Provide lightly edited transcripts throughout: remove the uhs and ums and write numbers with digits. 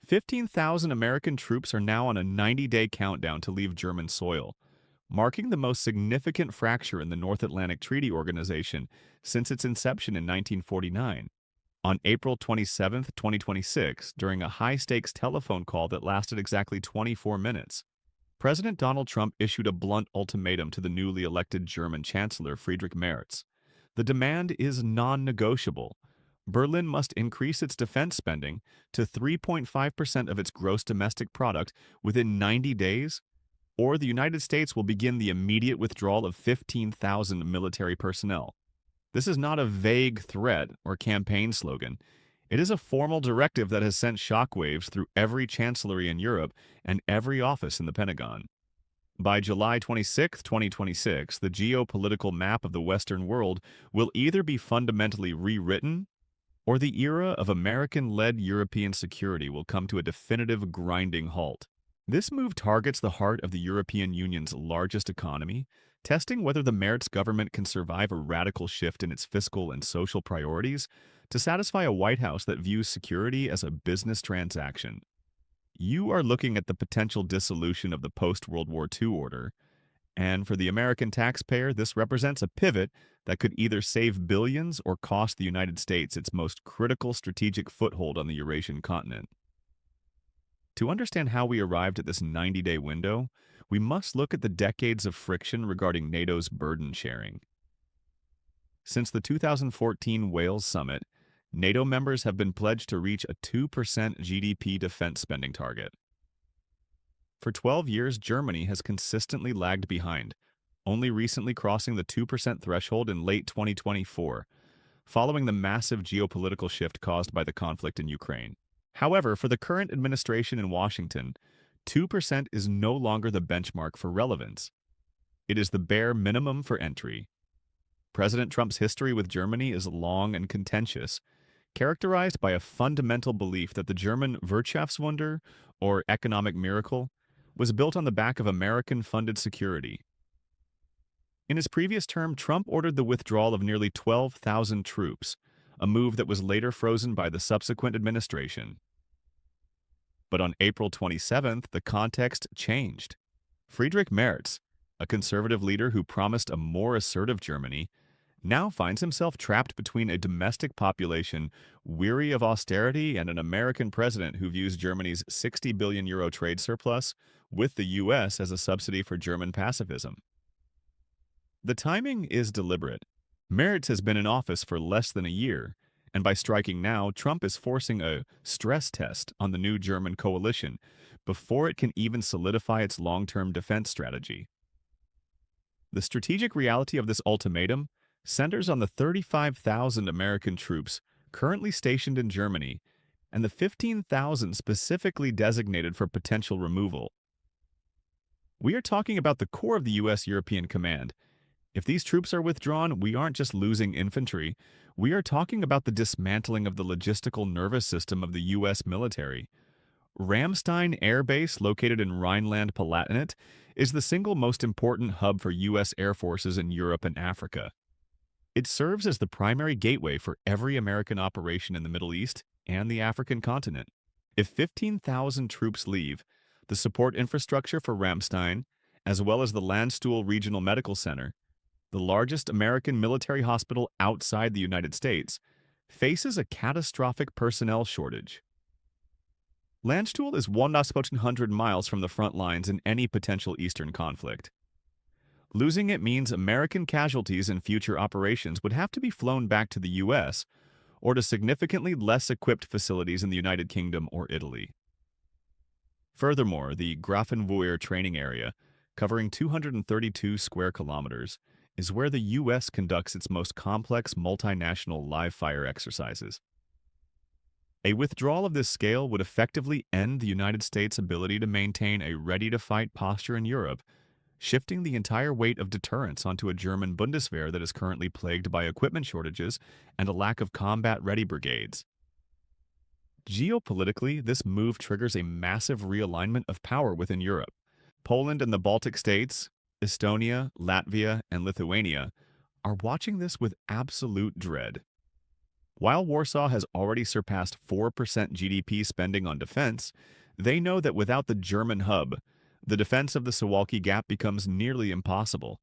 15,000 American troops are now on a 90-day countdown to leave German soil, marking the most significant fracture in the North Atlantic Treaty Organization since its inception in 1949. On April 27, 2026, during a high-stakes telephone call that lasted exactly 24 minutes, President Donald Trump issued a blunt ultimatum to the newly elected German Chancellor Friedrich Merz. The demand is non-negotiable. Berlin must increase its defense spending to 3.5% of its gross domestic product within 90 days, or the United States will begin the immediate withdrawal of 15,000 military personnel. This is not a vague threat or campaign slogan. It is a formal directive that has sent shockwaves through every chancellery in Europe and every office in the Pentagon. By July 26, 2026, the geopolitical map of the Western world will either be fundamentally rewritten, or the era of American-led European security will come to a definitive grinding halt. This move targets the heart of the European Union's largest economy, testing whether the Merz government can survive a radical shift in its fiscal and social priorities to satisfy a White House that views security as a business transaction. You are looking at the potential dissolution of the post-World War II order, and for the American taxpayer, this represents a pivot that could either save billions or cost the United States its most critical strategic foothold on the Eurasian continent. To understand how we arrived at this 90-day window, we must look at the decades of friction regarding NATO's burden sharing. Since the 2014 Wales Summit, NATO members have been pledged to reach a 2% GDP defense spending target. For 12 years, Germany has consistently lagged behind, only recently crossing the 2% threshold in late 2024, following the massive geopolitical shift caused by the conflict in Ukraine. However, for the current administration in Washington, 2% is no longer the benchmark for relevance. It is the bare minimum for entry. President Trump's history with Germany is long and contentious, characterized by a fundamental belief that the German Wirtschaftswunder, or economic miracle, was built on the back of American-funded security. In his previous term, Trump ordered the withdrawal of nearly 12,000 troops, a move that was later frozen by the subsequent administration. But on April 27th, the context changed. Friedrich Merz, a conservative leader who promised a more assertive Germany, now finds himself trapped between a domestic population weary of austerity and an American president who views Germany's €60 billion trade surplus with the U.S. as a subsidy for German pacifism. The timing is deliberate. Merz has been in office for less than a year, and by striking now, Trump is forcing a stress test on the new German coalition before it can even solidify its long-term defense strategy. The strategic reality of this ultimatum centers on the 35,000 American troops currently stationed in Germany and the 15,000 specifically designated for potential removal. We are talking about the core of the U.S.-European Command. If these troops are withdrawn, we aren't just losing infantry, we are talking about the dismantling of the logistical nervous system of the U.S. military. Ramstein Air Base, located in Rhineland-Palatinate, is the single most important hub for U.S. air forces in Europe and Africa. It serves as the primary gateway for every American operation in the Middle East and the African continent. If 15,000 troops leave, the support infrastructure for Ramstein, as well as the Landstuhl Regional Medical Center, the largest American military hospital outside the United States, faces a catastrophic personnel shortage. Landstuhl is 1,100 miles from the front lines in any potential Eastern conflict. Losing it means American casualties in future operations would have to be flown back to the U.S. or to significantly less equipped facilities in the United Kingdom or Italy. Furthermore, the Grafenwoehr training area, covering 232 square kilometers, is where the U.S. conducts its most complex multinational live-fire exercises. A withdrawal of this scale would effectively end the United States' ability to maintain a ready-to-fight posture in Europe, shifting the entire weight of deterrence onto a German Bundeswehr that is currently plagued by equipment shortages and a lack of combat-ready brigades. Geopolitically, this move triggers a massive realignment of power within Europe. Poland and the Baltic states, Estonia, Latvia, and Lithuania are watching this with absolute dread. While Warsaw has already surpassed 4% GDP spending on defense, they know that without the German hub, the defense of the Suwalki Gap becomes nearly impossible.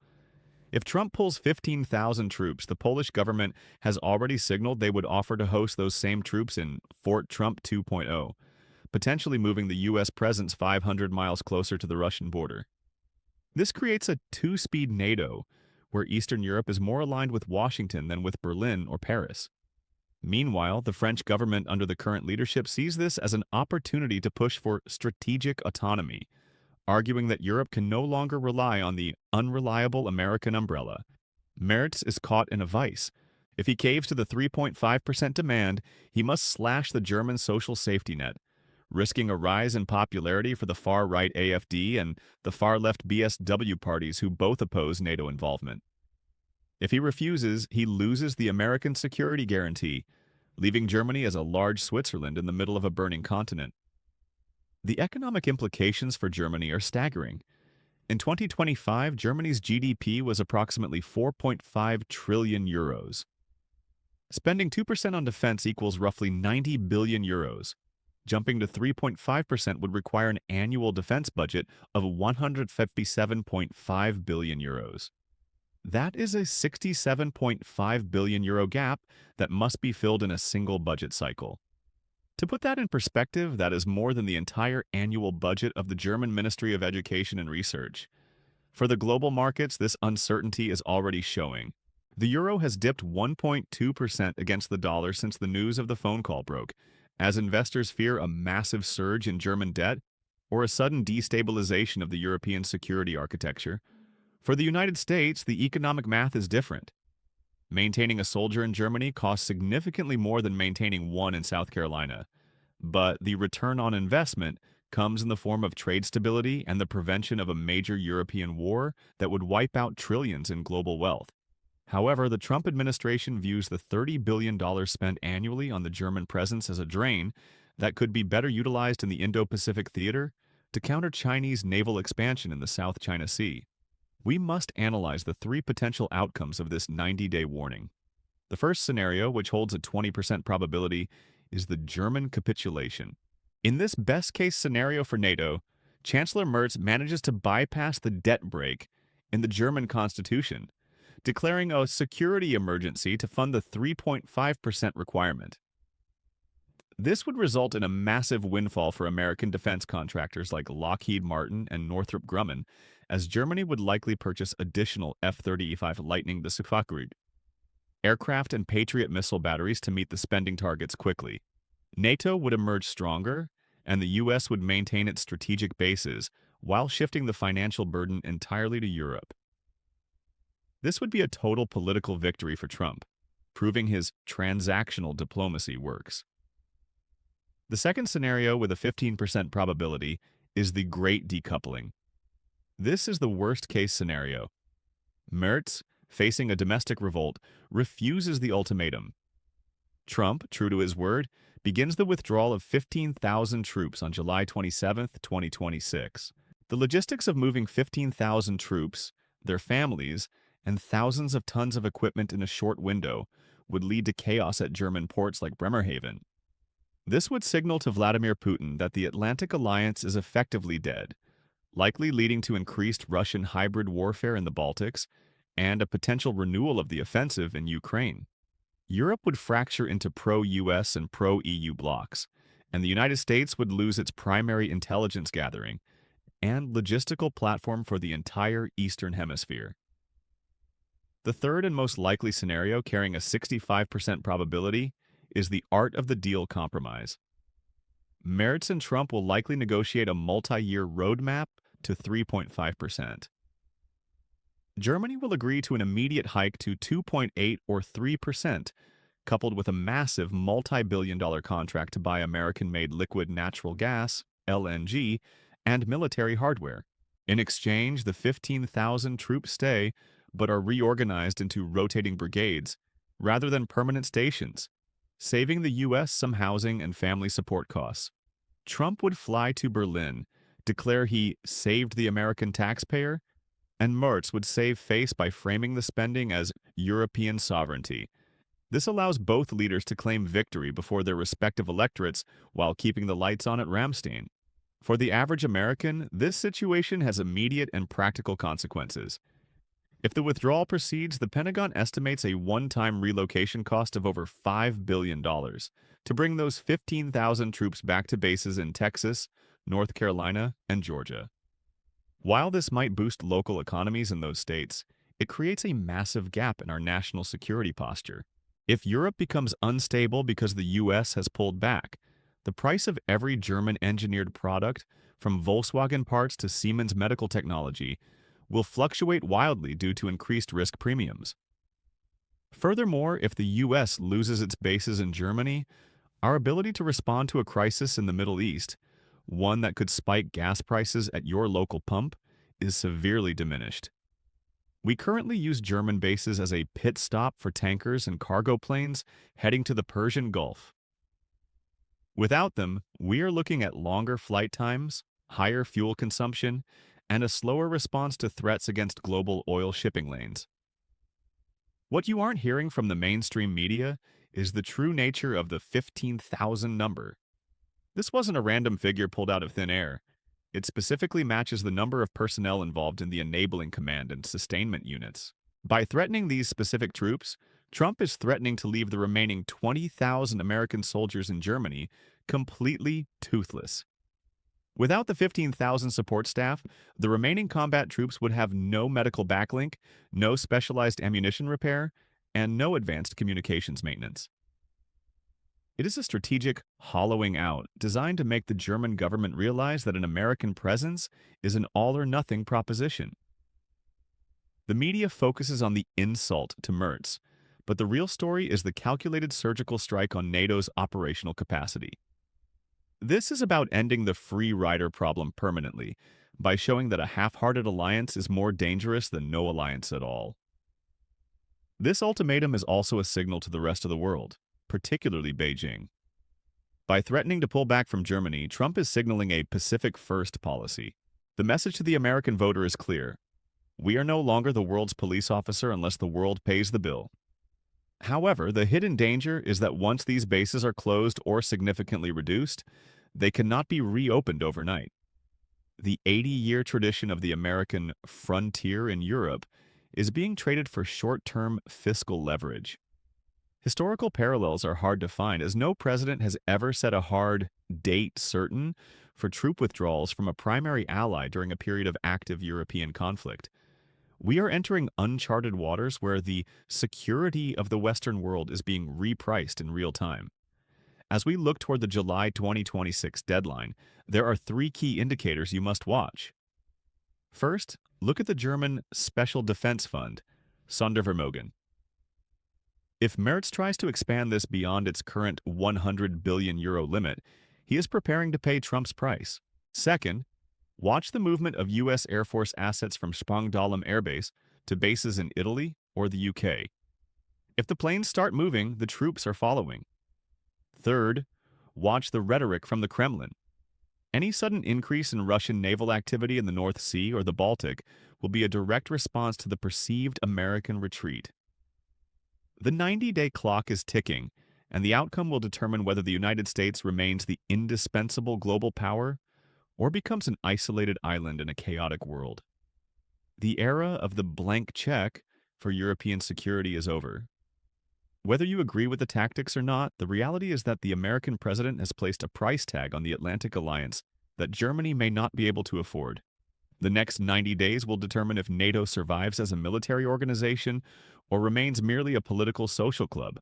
If Trump pulls 15,000 troops, the Polish government has already signaled they would offer to host those same troops in Fort Trump 2.0, potentially moving the U.S. presence 500 miles closer to the Russian border. This creates a two-speed NATO, where Eastern Europe is more aligned with Washington than with Berlin or Paris. Meanwhile, the French government under the current leadership sees this as an opportunity to push for strategic autonomy, arguing that Europe can no longer rely on the unreliable American umbrella. Merz is caught in a vice. If he caves to the 3.5% demand, he must slash the German social safety net, risking a rise in popularity for the far-right AfD and the far-left BSW parties who both oppose NATO involvement. If he refuses, he loses the American security guarantee, leaving Germany as a large Switzerland in the middle of a burning continent. The economic implications for Germany are staggering. In 2025, Germany's GDP was approximately 4.5 trillion euros. Spending 2% on defense equals roughly 90 billion euros. Jumping to 3.5% would require an annual defense budget of 157.5 billion euros. That is a 67.5 billion euro gap that must be filled in a single budget cycle. To put that in perspective, that is more than the entire annual budget of the German Ministry of Education and Research. For the global markets, this uncertainty is already showing. The euro has dipped 1.2% against the dollar since the news of the phone call broke, as investors fear a massive surge in German debt or a sudden destabilization of the European security architecture. For the United States, the economic math is different. Maintaining a soldier in Germany costs significantly more than maintaining one in South Carolina, but the return on investment comes in the form of trade stability and the prevention of a major European war that would wipe out trillions in global wealth. However, the Trump administration views the $30 billion spent annually on the German presence as a drain that could be better utilized in the Indo-Pacific theater to counter Chinese naval expansion in the South China Sea. We must analyze the three potential outcomes of this 90-day warning. The first scenario, which holds a 20% probability, is the German capitulation. In this best-case scenario for NATO, Chancellor Merz manages to bypass the debt brake in the German constitution, declaring a security emergency to fund the 3.5% requirement. This would result in a massive windfall for American defense contractors like Lockheed Martin and Northrop Grumman, as Germany would likely purchase additional F-35 Lightning II aircraft and Patriot missile batteries to meet the spending targets quickly. NATO would emerge stronger, and the U.S. would maintain its strategic bases while shifting the financial burden entirely to Europe. This would be a total political victory for Trump, proving his transactional diplomacy works. The second scenario, with a 15% probability, is the Great Decoupling. This is the worst-case scenario. Merz, facing a domestic revolt, refuses the ultimatum. Trump, true to his word, begins the withdrawal of 15,000 troops on July 27, 2026. The logistics of moving 15,000 troops, their families, and thousands of tons of equipment in a short window would lead to chaos at German ports like Bremerhaven. This would signal to Vladimir Putin that the Atlantic Alliance is effectively dead, likely leading to increased Russian hybrid warfare in the Baltics and a potential renewal of the offensive in Ukraine. Europe would fracture into pro-US and pro-EU blocs, and the United States would lose its primary intelligence gathering and logistical platform for the entire Eastern Hemisphere. The third and most likely scenario, carrying a 65% probability, is the art of the deal compromise. Merz and Trump will likely negotiate a multi-year roadmap to 3.5%. Germany will agree to an immediate hike to 2.8 or 3%, coupled with a massive multi-billion-dollar contract to buy American-made liquid natural gas, LNG, and military hardware. In exchange, the 15,000 troops stay, but are reorganized into rotating brigades, rather than permanent stations, saving the U.S. some housing and family support costs. Trump would fly to Berlin, declare he saved the American taxpayer, and Merz would save face by framing the spending as European sovereignty. This allows both leaders to claim victory before their respective electorates while keeping the lights on at Ramstein. For the average American, this situation has immediate and practical consequences. If the withdrawal proceeds, the Pentagon estimates a one-time relocation cost of over $5 billion to bring those 15,000 troops back to bases in Texas, North Carolina, and Georgia. While this might boost local economies in those states, it creates a massive gap in our national security posture. If Europe becomes unstable because the US has pulled back, the price of every German-engineered product, from Volkswagen parts to Siemens medical technology, will fluctuate wildly due to increased risk premiums. Furthermore, if the US loses its bases in Germany, our ability to respond to a crisis in the Middle East, one that could spike gas prices at your local pump, is severely diminished. We currently use German bases as a pit stop for tankers and cargo planes heading to the Persian Gulf. Without them, we are looking at longer flight times, higher fuel consumption, and a slower response to threats against global oil shipping lanes. What you aren't hearing from the mainstream media is the true nature of the 15,000 number. This wasn't a random figure pulled out of thin air. It specifically matches the number of personnel involved in the enabling command and sustainment units. By threatening these specific troops, Trump is threatening to leave the remaining 20,000 American soldiers in Germany completely toothless. Without the 15,000 support staff, the remaining combat troops would have no medical backlink, no specialized ammunition repair, and no advanced communications maintenance. It is a strategic hollowing out designed to make the German government realize that an American presence is an all-or-nothing proposition. The media focuses on the insult to Merz, but the real story is the calculated surgical strike on NATO's operational capacity. This is about ending the free rider problem permanently by showing that a half-hearted alliance is more dangerous than no alliance at all. This ultimatum is also a signal to the rest of the world, particularly Beijing. By threatening to pull back from Germany, Trump is signaling a Pacific-first policy. The message to the American voter is clear. We are no longer the world's police officer unless the world pays the bill. However, the hidden danger is that once these bases are closed or significantly reduced, they cannot be reopened overnight. The 80-year tradition of the American frontier in Europe is being traded for short-term fiscal leverage. Historical parallels are hard to find, as no president has ever set a hard date certain for troop withdrawals from a primary ally during a period of active European conflict. We are entering uncharted waters where the security of the Western world is being repriced in real time. As we look toward the July 2026 deadline, there are three key indicators you must watch. First, look at the German Special Defense Fund, Sondervermögen. If Merz tries to expand this beyond its current €100 billion limit, he is preparing to pay Trump's price. Second, watch the movement of U.S. Air Force assets from Ramstein Air Base to bases in Italy or the UK. If the planes start moving, the troops are following. Third, watch the rhetoric from the Kremlin. Any sudden increase in Russian naval activity in the North Sea or the Baltic will be a direct response to the perceived American retreat. The 90-day clock is ticking, and the outcome will determine whether the United States remains the indispensable global power or becomes an isolated island in a chaotic world. The era of the blank check for European security is over. Whether you agree with the tactics or not, the reality is that the American president has placed a price tag on the Atlantic alliance that Germany may not be able to afford. The next 90 days will determine if NATO survives as a military organization or remains merely a political social club.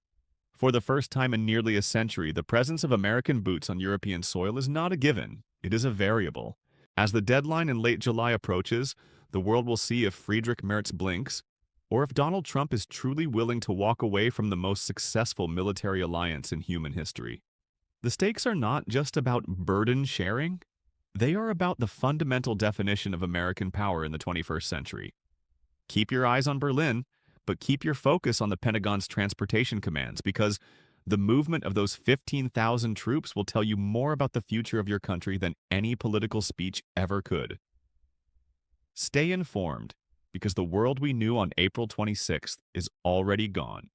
For the first time in nearly a century, the presence of American boots on European soil is not a given, it is a variable. As the deadline in late July approaches, the world will see if Friedrich Merz blinks, or if Donald Trump is truly willing to walk away from the most successful military alliance in human history. The stakes are not just about burden sharing, they are about the fundamental definition of American power in the 21st century. Keep your eyes on Berlin, but keep your focus on the Pentagon's transportation commands, because the movement of those 15,000 troops will tell you more about the future of your country than any political speech ever could. Stay informed, because the world we knew on April 26th is already gone.